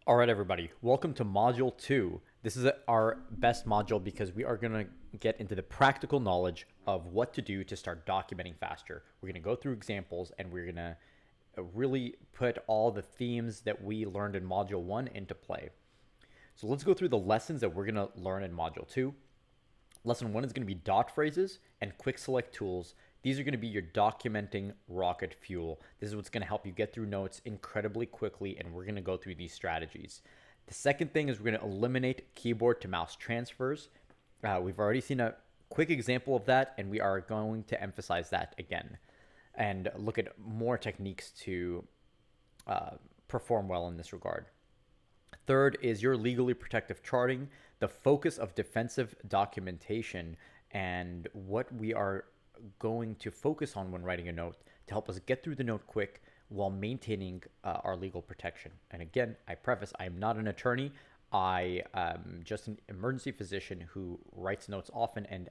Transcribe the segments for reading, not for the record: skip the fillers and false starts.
All right, everybody, welcome to Module 2. This is our best module because we are going to get into the practical knowledge of what to do to start documenting faster. We're going to go through examples and we're going to really put all the themes that we learned in Module 1 into play. So let's go through the lessons that we're going to learn in Module 2. Lesson 1 is going to be dot phrases and Quickselect Tools. These are going to be your documenting rocket fuel. This is what's going to help you get through notes incredibly quickly, and we're going to go through these strategies. The second thing is we're going to eliminate keyboard to mouse transfers. We've already seen a quick example of that, and we are going to emphasize that again and look at more techniques to perform well in this regard. Third is your legally protective charting, the focus of defensive documentation, and what we are going to focus on when writing a note to help us get through the note quick while maintaining our legal protection. And again, I preface, I am not an attorney. I am just an emergency physician who writes notes often and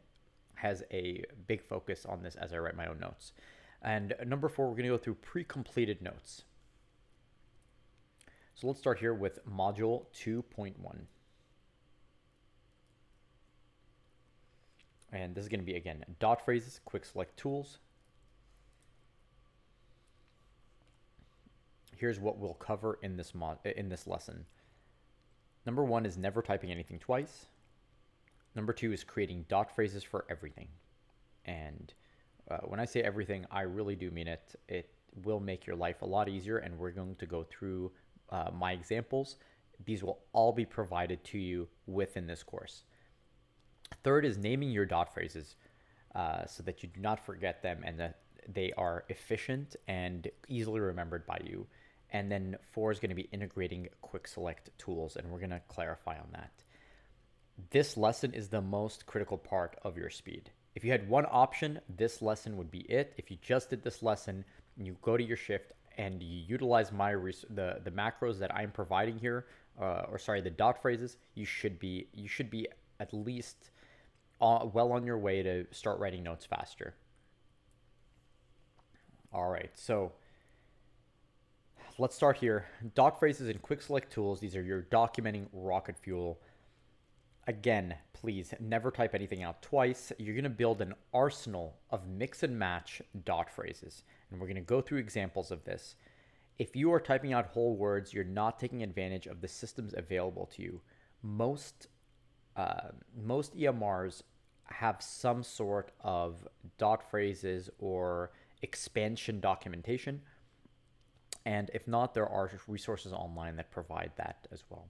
has a big focus on this as I write my own notes. And number 4, we're going to go through pre-completed notes. So let's start here with Module 2.1. And this is going to be, again, dot phrases, Quickselect Tools. Here's what we'll cover in this lesson. Number 1 is never typing anything twice. Number 2 is creating dot phrases for everything. And when I say everything, I really do mean it. It will make your life a lot easier, and we're going to go through my examples. These will all be provided to you within this course. Third is naming your dot phrases so that you do not forget them and that they are efficient and easily remembered by you. And then 4 is going to be integrating Quickselect Tools, and we're going to clarify on that. This lesson is the most critical part of your speed. If you had one option, this lesson would be it. If you just did this lesson, you go to your shift and you utilize the macros that I'm providing here, the dot phrases, you should be at least well on your way to start writing notes faster. All right, so let's start here. Dot phrases and Quickselect Tools. These are your documenting rocket fuel. Again, please never type anything out twice. You're going to build an arsenal of mix and match dot phrases, and we're going to go through examples of this. If you are typing out whole words, you're not taking advantage of the systems available to you. Most EMRs have some sort of dot phrases or expansion documentation, and if not, there are resources online that provide that as well.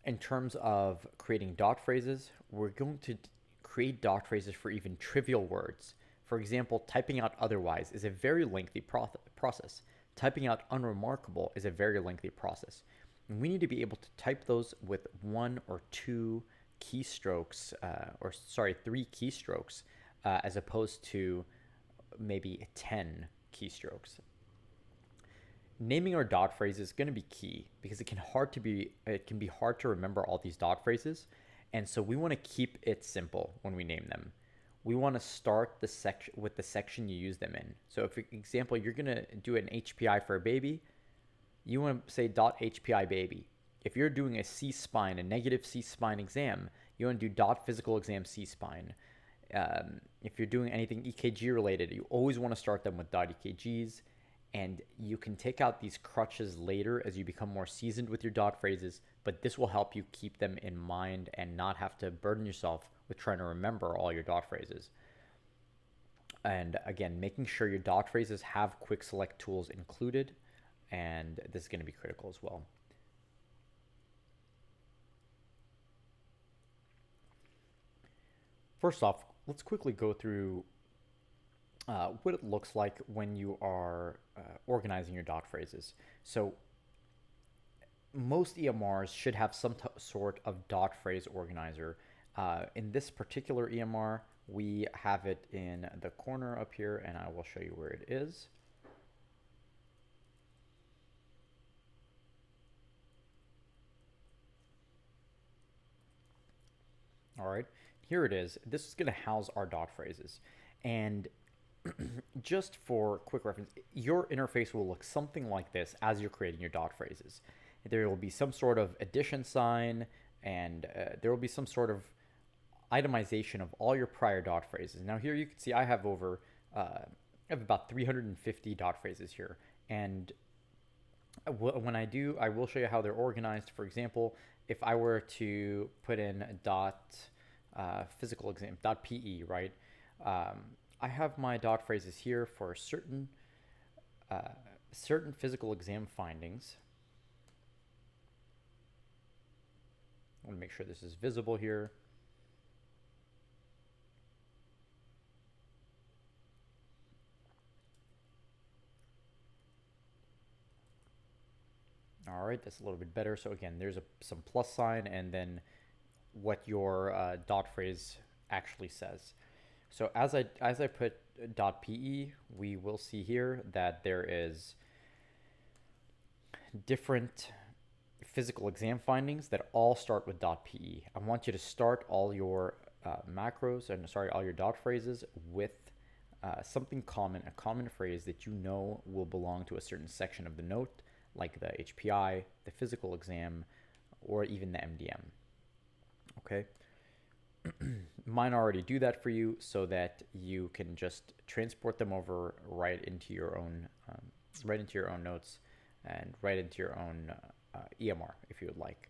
In terms of creating dot phrases, we're going to create dot phrases for even trivial words. For example, typing out otherwise is a very lengthy process. Typing out unremarkable is a very lengthy process. And we need to be able to type those with 1 or 2 keystrokes, 3 keystrokes, as opposed to maybe 10 keystrokes. Naming our dot phrases is going to be key because it can be hard to remember all these dot phrases, and so we want to keep it simple when we name them. We want to start the section with the section you use them in. So if, for example, you're going to do an HPI for a baby, you want to say dot HPI baby. If you're doing a C-spine, a negative C-spine exam, you want to do dot physical exam C-spine. If you're doing anything EKG related, you always want to start them with dot EKGs. And you can take out these crutches later as you become more seasoned with your dot phrases, but this will help you keep them in mind and not have to burden yourself with trying to remember all your dot phrases. And again, making sure your dot phrases have Quickselect Tools included, and this is going to be critical as well. First off, let's quickly go through what it looks like when you are organizing your dot phrases. So most EMRs should have some sort of dot phrase organizer. In this particular EMR, we have it in the corner up here, and I will show you where it is. All right, here it is. This is going to house our dot phrases. And just for quick reference, your interface will look something like this as you're creating your dot phrases. There will be some sort of addition sign, and there will be some sort of itemization of all your prior dot phrases. Now here you can see I have I have about 350 dot phrases here, and when I do, I will show you how they're organized. For example, if I were to put in a dot physical exam, dot PE, right? I have my dot phrases here for certain physical exam findings. I want to make sure this is visible here. All right, that's a little bit better. So again, there's some plus sign and then what your dot phrase actually says. So as I put .pe, we will see here that there is different physical exam findings that all start with .pe. I want you to start all your macros and sorry, all your dot phrases with something common, a common phrase that you know will belong to a certain section of the note, like the HPI, the physical exam, or even the MDM. Okay. Mine already do that for you so that you can just transport them over right into your own notes and right into your own EMR if you would like.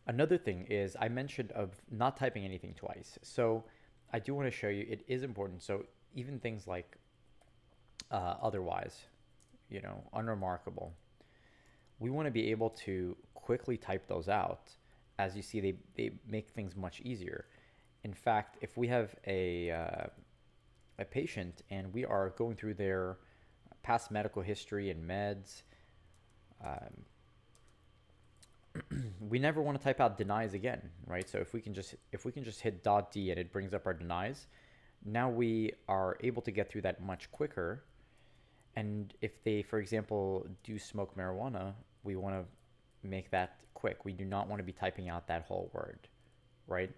Another thing is I mentioned of not typing anything twice. So I do want to show you it is important. So even things like otherwise, unremarkable, we want to be able to quickly type those out. As you see, they make things much easier. In fact, if we have a patient and we are going through their past medical history and meds, we never want to type out denies again, right? So if we can just hit .d and it brings up our denies, now we are able to get through that much quicker. And if they, for example, do smoke marijuana, we want to make that quick. We do not want to be typing out that whole word, right?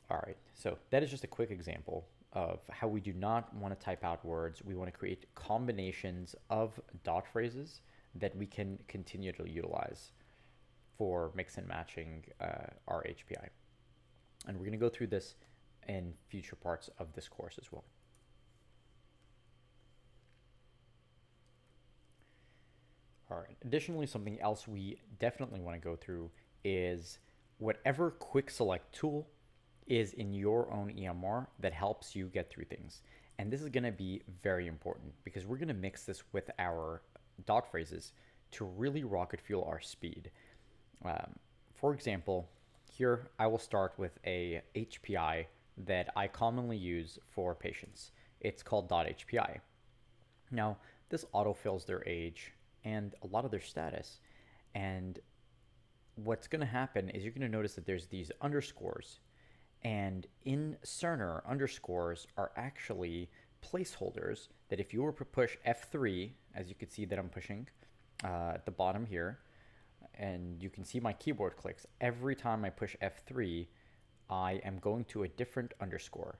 All right, so that is just a quick example of how we do not want to type out words. We want to create combinations of dot phrases that we can continue to utilize for mix and matching our HPI. And we're going to go through this in future parts of this course as well. All right, additionally, something else we definitely want to go through is whatever Quickselect tool is in your own EMR that helps you get through things. And this is going to be very important because we're going to mix this with our dot phrases to really rocket fuel our speed. For example, here I will start with a HPI that I commonly use for patients. It's called .hpi. Now, this autofills their age and a lot of their status. And what's going to happen is you're going to notice that there's these underscores. And in Cerner, underscores are actually placeholders that if you were to push F3, as you can see that I'm pushing at the bottom here, and you can see my keyboard clicks, every time I push F3, I am going to a different underscore.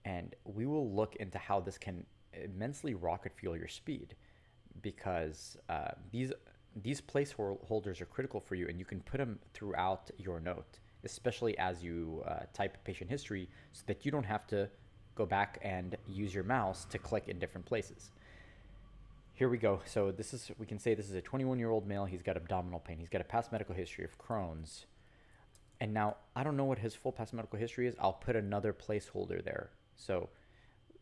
And we will look into how this can immensely rocket fuel your speed because these placeholders are critical for you and you can put them throughout your note, especially as you type patient history so that you don't have to go back and use your mouse to click in different places. Here we go. So we can say this is a 21-year-old male. He's got abdominal pain. He's got a past medical history of Crohn's. And now I don't know what his full past medical history is. I'll put another placeholder there. So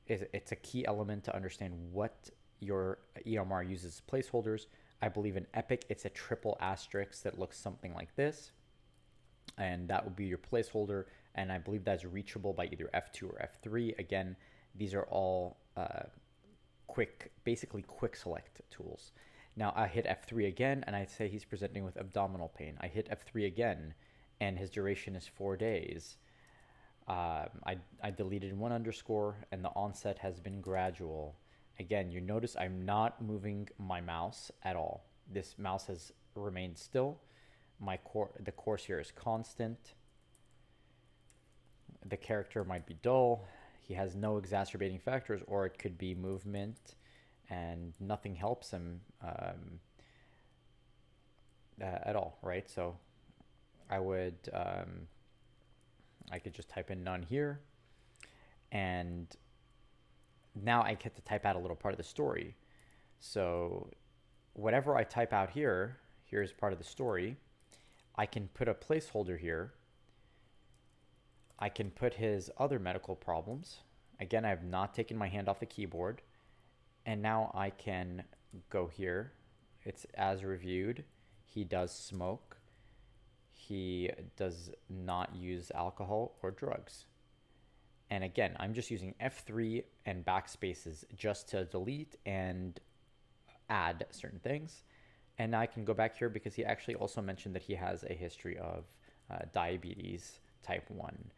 it's a key element to understand what your EMR uses placeholders. I believe in Epic, it's a triple asterisk that looks something like this. And that will be your placeholder. And I believe that's reachable by either F2 or F3. Again, these are all basically Quickselect tools. Now I hit F3 again, and I say he's presenting with abdominal pain. I hit F3 again, and his duration is 4 days. I deleted one underscore, and the onset has been gradual. Again, you notice I'm not moving my mouse at all. This mouse has remained still. The course here is constant. The character might be dull. he has no exacerbating factors, or it could be movement and nothing helps him at all, right? So I would, I could just type in none here, and now I get to type out a little part of the story. So whatever I type out here, here's part of the story. I can put a placeholder here. I can put his other medical problems. Again, I have not taken my hand off the keyboard. And now I can go here. It's as reviewed. He does smoke. He does not use alcohol or drugs. And again, I'm just using F3 and backspaces just to delete and add certain things. And now I can go back here because he actually also mentioned that he has a history of diabetes type 1.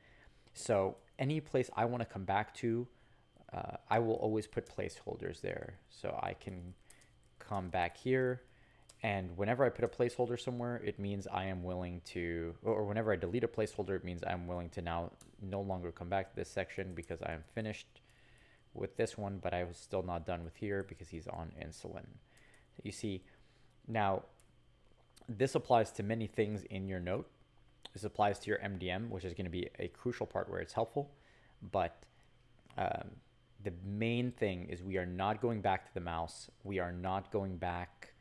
So any place I want to come back to, I will always put placeholders there. So I can come back here, and whenever I put a placeholder somewhere, it means I am willing to, or whenever I delete a placeholder, it means I'm willing to now no longer come back to this section because I am finished with this one, but I was still not done with here because he's on insulin. You see, now this applies to many things in your note. This applies to your MDM, which is going to be a crucial part where it's helpful, but the main thing is we are not going back to the mouse. We are not going back.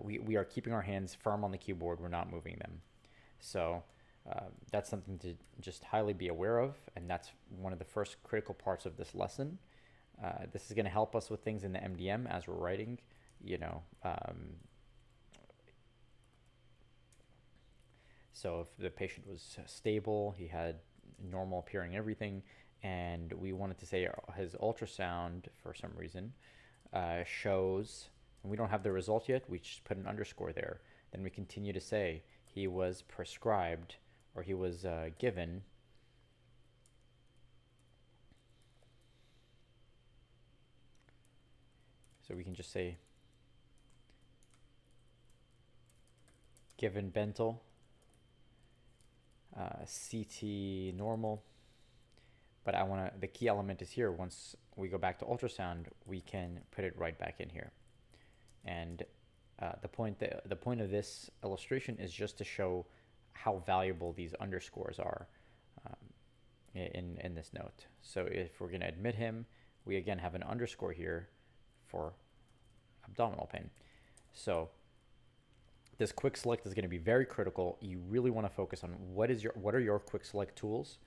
We are keeping our hands firm on the keyboard. We're not moving them. So that's something to just highly be aware of, and that's one of the first critical parts of this lesson. This is going to help us with things in the MDM as we're writing, you know. So if the patient was stable, he had normal appearing everything, and we wanted to say his ultrasound for some reason shows, and we don't have the result yet, we just put an underscore there. Then we continue to say he was prescribed, or he was given so we can just say given Bentel, CT normal. But I want to, the key element is here. Once we go back to ultrasound, we can put it right back in here. And the point of this illustration is just to show how valuable these underscores are in this note. So if we're going to admit him, we again have an underscore here for abdominal pain. So this quick select is going to be very critical. You really want to focus on what are your quick select tools,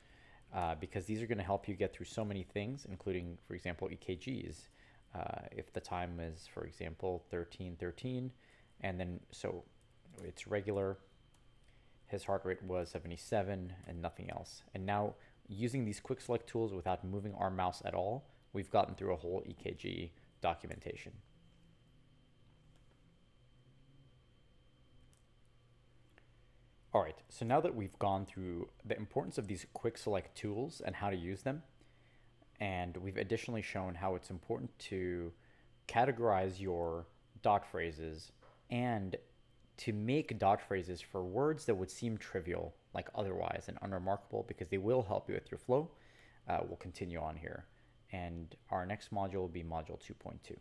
because these are going to help you get through so many things, including, for example, EKGs. If the time is, for example, 13:13, and then so it's regular, his heart rate was 77 and nothing else. And now using these quick select tools without moving our mouse at all, we've gotten through a whole EKG documentation. All right, so now that we've gone through the importance of these quick select tools and how to use them, and we've additionally shown how it's important to categorize your dot phrases and to make dot phrases for words that would seem trivial, like otherwise and unremarkable, because they will help you with your flow, we'll continue on here. And our next module will be module 2.2.